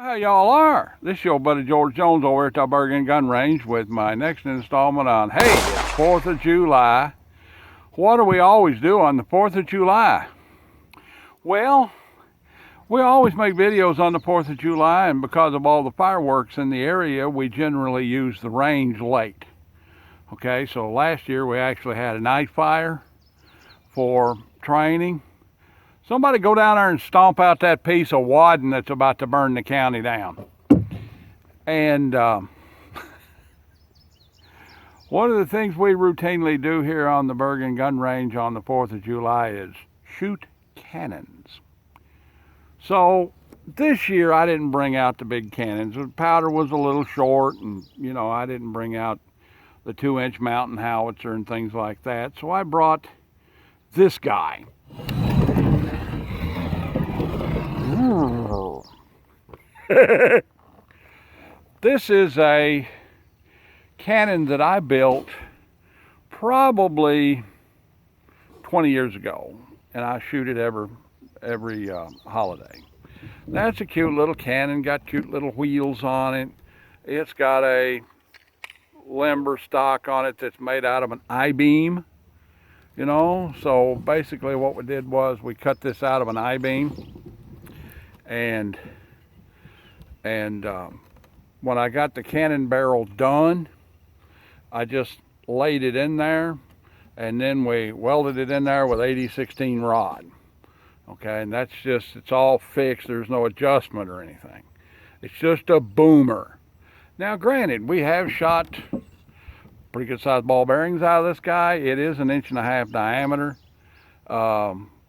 How y'all are? This is your buddy George Jones over at the Bergen Gun Range with my next installment on Hey, it's 4th of July. What do we always do on the 4th of July? Well, we always make videos on the 4th of July, and because of all the fireworks in the area, we generally use the range late. Okay, so last year we actually had a night fire for training. Somebody go down there and stomp out that piece of wadding that's about to burn the county down. And one of the things we routinely do here on the Bergen Gun Range on the 4th of July is shoot cannons. So this year I didn't bring out the big cannons. The powder was a little short, and I didn't bring out the 2-inch mountain howitzer and things like that. So I brought this guy. This is a cannon that I built probably 20 years ago, and I shoot it every holiday. That's a cute little cannon, got cute little wheels on it. It's got a limber stock on it that's made out of an I-beam. So basically what we did was we cut this out of an I-beam, and when I got the cannon barrel done, I just laid it in there, and then we welded it in there with 8016 rod. Okay, and it's all fixed. There's no adjustment or anything. It's just a boomer. Now granted, we have shot pretty good sized ball bearings out of this guy. It is 1.5 inches diameter.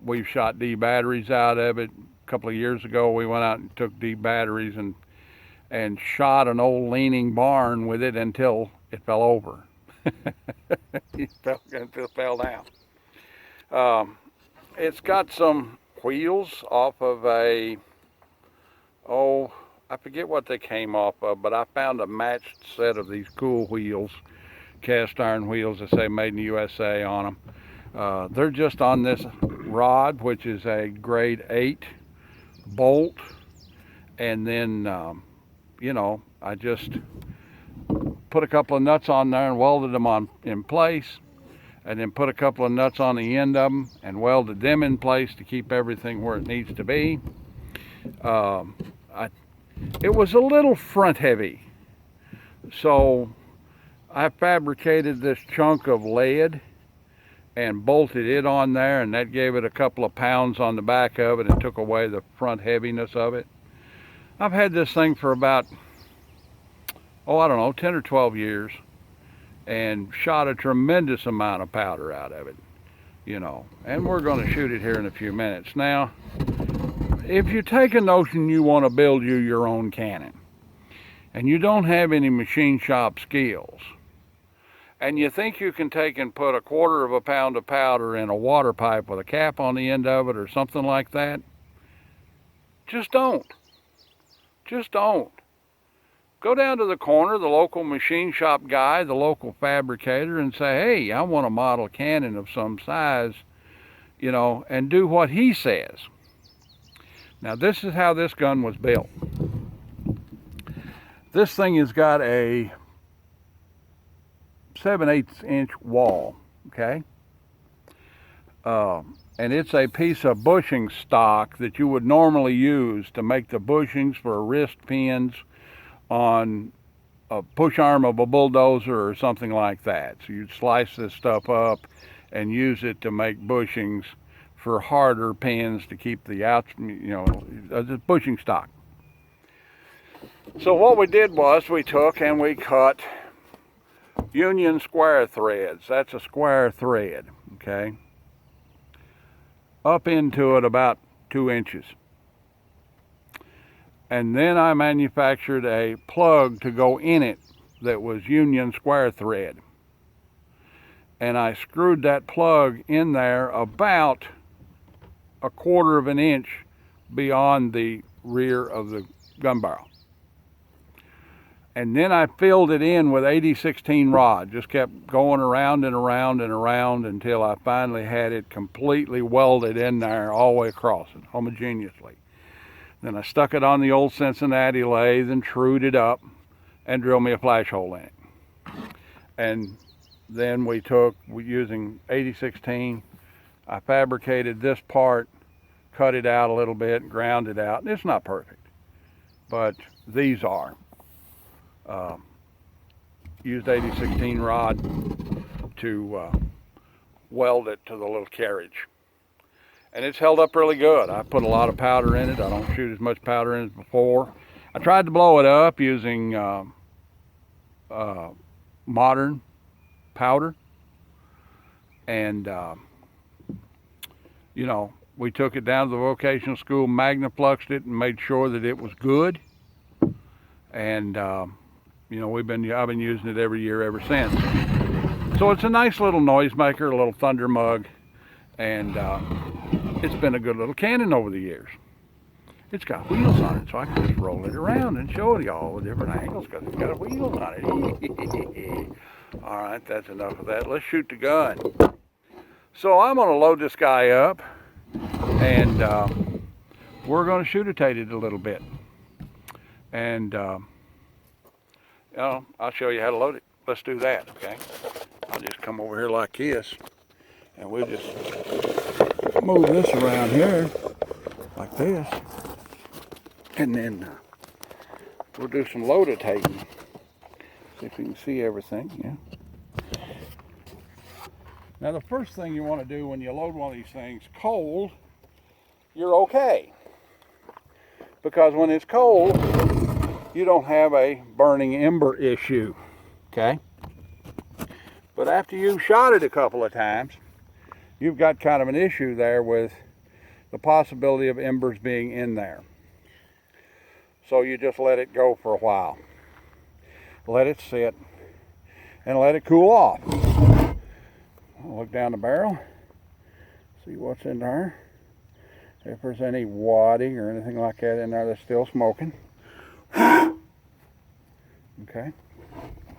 We've shot D batteries out of it. A couple of years ago we went out and took D batteries and shot an old leaning barn with it until it fell over. It fell down. It's got some wheels off of I forget what they came off of, but I found a matched set of these cool wheels, cast iron wheels that say made in the USA on them. They're just on this rod, which is a grade 8 bolt, and then I just put a couple of nuts on there and welded them in place, and then put a couple of nuts on the end of them and welded them in place to keep everything where it needs to be. It was a little front heavy, so I fabricated this chunk of lead and bolted it on there, and that gave it a couple of pounds on the back of it and took away the front heaviness of it. I've had this thing for about, 10 or 12 years, and shot a tremendous amount of powder out of it, and we're going to shoot it here in a few minutes. Now, if you take a notion you want to build you your own cannon, and you don't have any machine shop skills, and you think you can take and put 1/4 pound of powder in a water pipe with a cap on the end of it or something like that, just don't. Just don't. Go down to the corner, the local machine shop guy, the local fabricator, and say, hey, I want a model cannon of some size, and do what he says. Now, this is how this gun was built. This thing has got a 7/8 inch wall, okay? And it's a piece of bushing stock that you would normally use to make the bushings for wrist pins on a push arm of a bulldozer or something like that. So you'd slice this stuff up and use it to make bushings for harder pins to keep the the bushing stock. So what we did was we took and we cut union square threads. That's a square thread, okay? Up into it about 2 inches. And then I manufactured a plug to go in it that was union square thread. And I screwed that plug in there about 1/4 inch beyond the rear of the gun barrel. And then I filled it in with 8016 rod, just kept going around and around and around until I finally had it completely welded in there all the way across it, homogeneously. Then I stuck it on the old Cincinnati lathe and trued it up and drilled me a flash hole in it. And then using 8016, I fabricated this part, cut it out a little bit, ground it out. It's not perfect, but these are. Used 8016 rod to weld it to the little carriage. And it's held up really good. I put a lot of powder in it. I don't shoot as much powder in it as before. I tried to blow it up using modern powder. And, you know, we took it down to the vocational school, magnafluxed it, and made sure that it was good. And, you know, I've been using it every year ever since. So it's a nice little noisemaker, a little thunder mug, and it's been a good little cannon over the years. It's got wheels on it, so I can just roll it around and show it y'all with different angles because it's got wheels on it. All right, that's enough of that. Let's shoot the gun. So I'm going to load this guy up, and we're going to shoot-a-tate it a little bit. And you know, I'll show you how to load it. Let's do that, okay? I'll just come over here like this, and we'll just move this around here like this, and then we'll do some load-a-tating. See if you can see everything, yeah. Now the first thing you want to do when you load one of these things cold, you're okay. Because when it's cold, you don't have a burning ember issue, okay? But after you've shot it a couple of times, you've got kind of an issue there with the possibility of embers being in there. So you just let it go for a while. Let it sit and let it cool off. I'll look down the barrel, see what's in there. If there's any wadding or anything like that in there that's still smoking. Okay.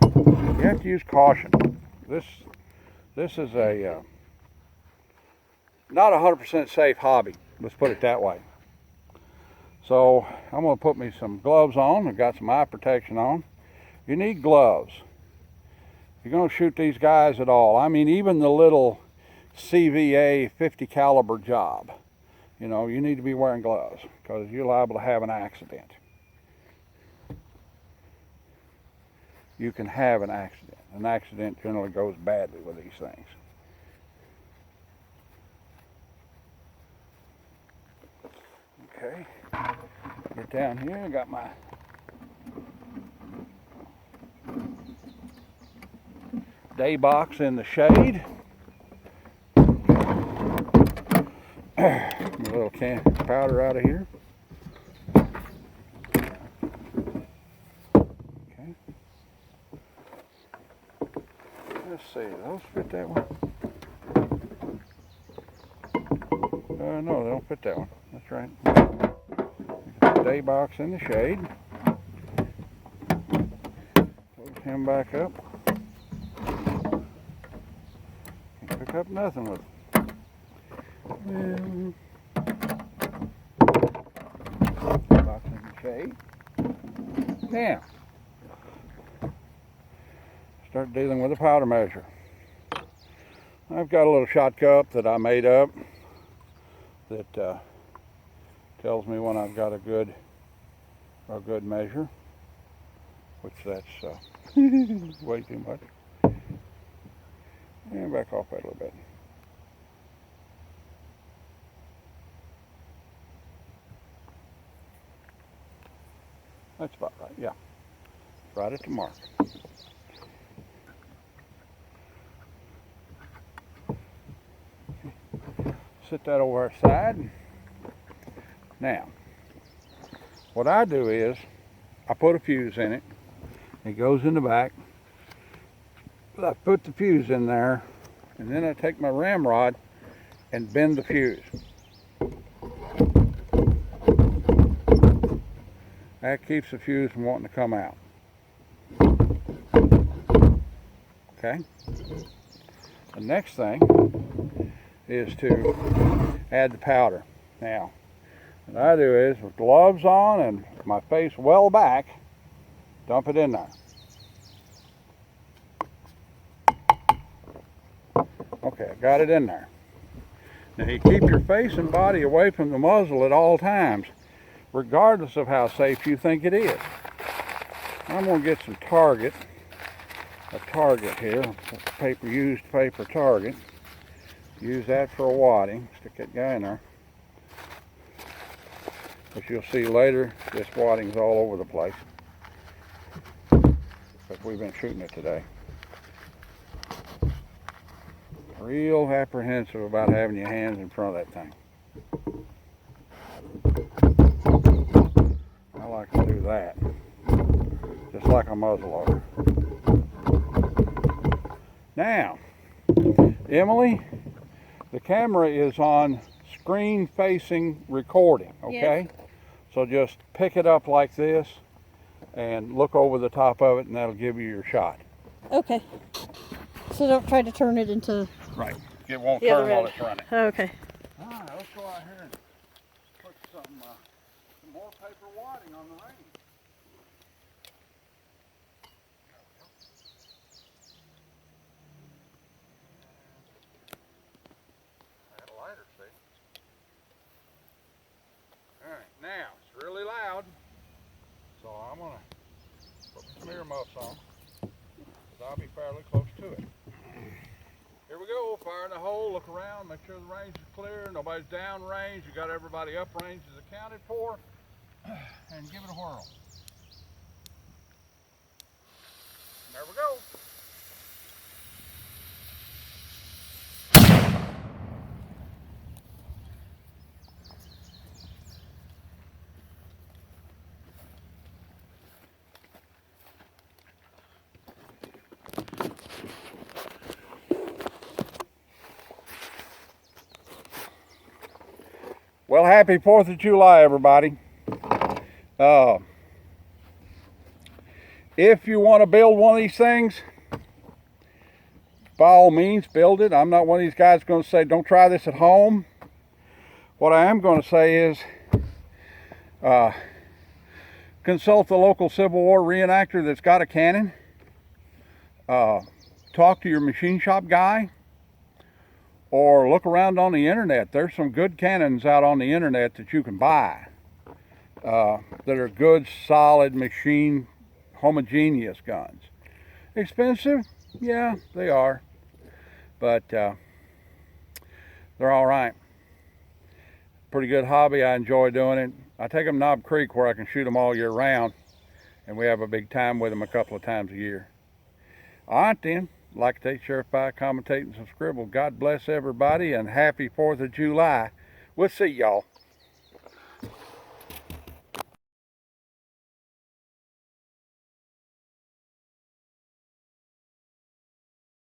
You have to use caution. This is a not 100% safe hobby. Let's put it that way. So I'm going to put me some gloves on. I've got some eye protection on. You need gloves. If you're going to shoot these guys at all, I mean even the little CVA 50 caliber job, you know, you need to be wearing gloves because you're liable to have an accident. You can have an accident. An accident generally goes badly with these things. Okay, get down here. I got my day box in the shade. A little can of powder out of here. Okay. Let's see, those fit that one? No, they don't fit that one. That's right. The day box in the shade. Close him back up. Can't pick up nothing with it. Box in the shade. Now, start dealing with a powder measure. I've got a little shot cup that I made up that tells me when I've got a good measure, which that's way too much. And back off that a little bit. That's about right, yeah. Right at the mark. Set that over our side. Now, what I do is, I put a fuse in it. It goes in the back. I put the fuse in there, and then I take my ramrod and bend the fuse. That keeps the fuse from wanting to come out. Okay? The next thing is to add the powder. Now, What I do is, with gloves on and my face well back, dump it in there. Okay, I got it in there. Now you keep your face and body away from the muzzle at all times, regardless of how safe you think it is. I'm going to get some Target, a Target here, used paper Target. Use that for a wadding. Stick that guy in there. But you'll see later, this wadding's all over the place. But we've been shooting it today. Real apprehensive about having your hands in front of that thing. I like to do that. Just like a muzzleloader. Now, Emily, the camera is on screen facing recording, okay? Yes. So just pick it up like this and look over the top of it and that'll give you your shot. Okay. So don't try to turn it into... Right. It won't turn while it's running. Okay. All right, let's go out here and put some more paper wadding on the range. Add a lighter, see? All right, now it's really loud, so I'm gonna put some earmuffs on, because I'll be fairly close to it. Here we go, fire in the hole, look around, make sure the range is clear, nobody's down range, you got everybody up range is accounted for, and give it a whirl. There we go. Well, happy 4th of July, everybody. If you want to build one of these things, by all means, build it. I'm not one of these guys going to say, don't try this at home. What I am going to say is, consult the local Civil War reenactor that's got a cannon. Talk to your machine shop guy. Or look around on the internet. There's some good cannons out on the internet that you can buy that are good, solid machine, homogeneous guns. Expensive? Yeah, they are. But they're all right. Pretty good hobby. I enjoy doing it. I take them to Knob Creek where I can shoot them all year round. And we have a big time with them a couple of times a year. All right then. Like to take Sheriff by, commentate, and some scribble. God bless everybody and happy 4th of July. We'll see y'all.